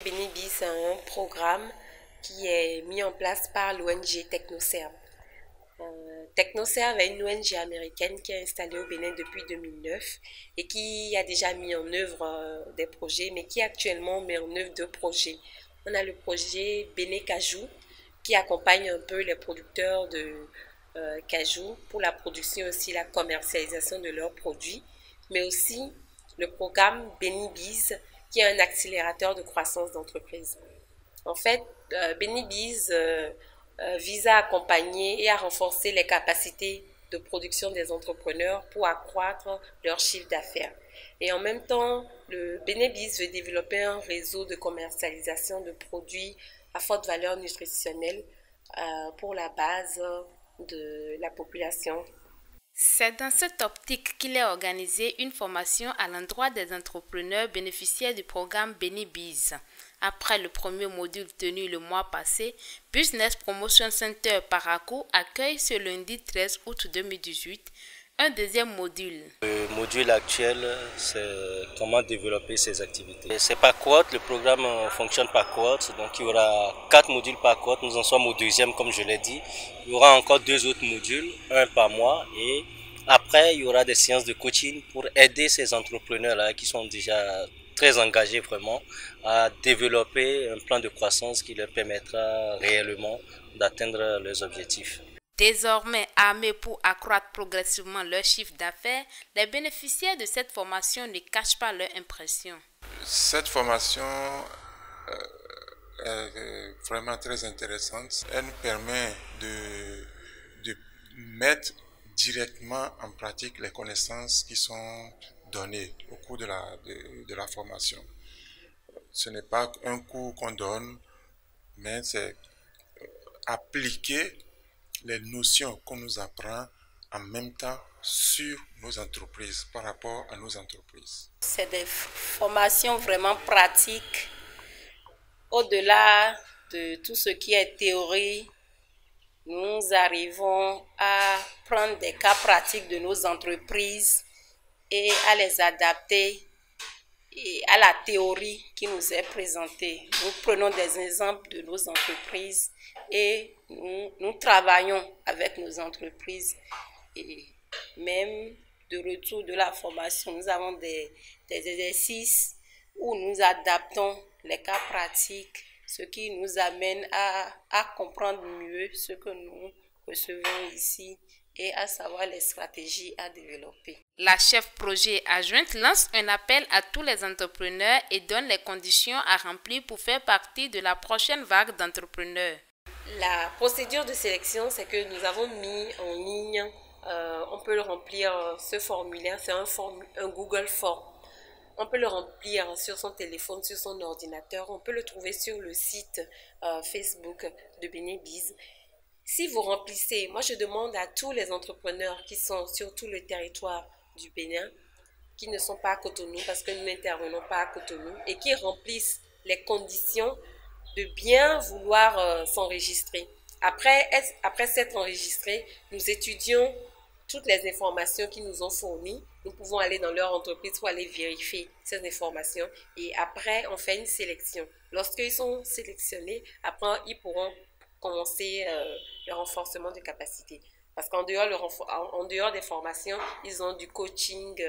Benibi, c'est un programme qui est mis en place par l'ONG Technoserve. Technoserve est une ONG américaine qui est installée au Bénin depuis 2009 et qui a déjà mis en œuvre des projets, mais qui actuellement met en œuvre deux projets. On a le projet Béné Cajou qui accompagne un peu les producteurs de cajou pour la production et aussi la commercialisation de leurs produits, mais aussi le programme Benibiz qui est un accélérateur de croissance d'entreprise. En fait, Benibiz vise à accompagner et à renforcer les capacités de production des entrepreneurs pour accroître leur chiffre d'affaires. Et en même temps, le Benibiz veut développer un réseau de commercialisation de produits à forte valeur nutritionnelle pour la base de la population. C'est dans cette optique qu'il est organisé une formation à l'endroit des entrepreneurs bénéficiaires du programme Benibiz. Après le premier module tenu le mois passé, Business Promotion Center Parakou accueille ce lundi 13 août 2018 un deuxième module. Le module actuel, c'est comment développer ses activités. C'est par cohorte, le programme fonctionne par cohorte, donc il y aura 4 modules par cohorte, nous en sommes au deuxième comme je l'ai dit. Il y aura encore 2 autres modules, un par mois, et après il y aura des séances de coaching pour aider ces entrepreneurs-là qui sont déjà très engagés vraiment à développer un plan de croissance qui leur permettra réellement d'atteindre leurs objectifs. Désormais armés pour accroître progressivement leur chiffre d'affaires, les bénéficiaires de cette formation ne cachent pas leur impression. Cette formation est vraiment très intéressante. Elle nous permet de mettre directement en pratique les connaissances qui sont données au cours de la formation. Ce n'est pas un cours qu'on donne, mais c'est appliquer les notions qu'on nous apprend en même temps sur nos entreprises, par rapport à nos entreprises. C'est des formations vraiment pratiques. Au-delà de tout ce qui est théorie, nous arrivons à prendre des cas pratiques de nos entreprises et à les adapter à la théorie qui nous est présentée. Nous prenons des exemples de nos entreprises et nous travaillons avec nos entreprises. Et même de retour de la formation, nous avons des exercices où nous adaptons les cas pratiques, ce qui nous amène à comprendre mieux ce que nous recevons ici et à savoir les stratégies à développer. La chef projet adjointe lance un appel à tous les entrepreneurs et donne les conditions à remplir pour faire partie de la prochaine vague d'entrepreneurs. La procédure de sélection, c'est que nous avons mis en ligne, on peut le remplir, ce formulaire, c'est un Google Form. On peut le remplir sur son téléphone, sur son ordinateur. On peut le trouver sur le site Facebook de Benibiz. Si vous remplissez, moi je demande à tous les entrepreneurs qui sont sur tout le territoire du Bénin, qui ne sont pas à Cotonou, parce que nous n'intervenons pas à Cotonou, et qui remplissent les conditions de bien vouloir s'enregistrer. Après s'être enregistrés, nous étudions toutes les informations qu'ils nous ont fournies. Nous pouvons aller dans leur entreprise pour aller vérifier ces informations. Et après, on fait une sélection. Lorsqu'ils sont sélectionnés, après, ils pourront commencer le renforcement de capacité. Parce qu'en dehors des formations, ils ont du coaching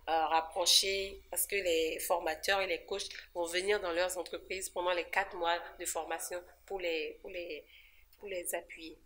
rapproché, parce que les formateurs et les coachs vont venir dans leurs entreprises pendant les 4 mois de formation pour les appuyer.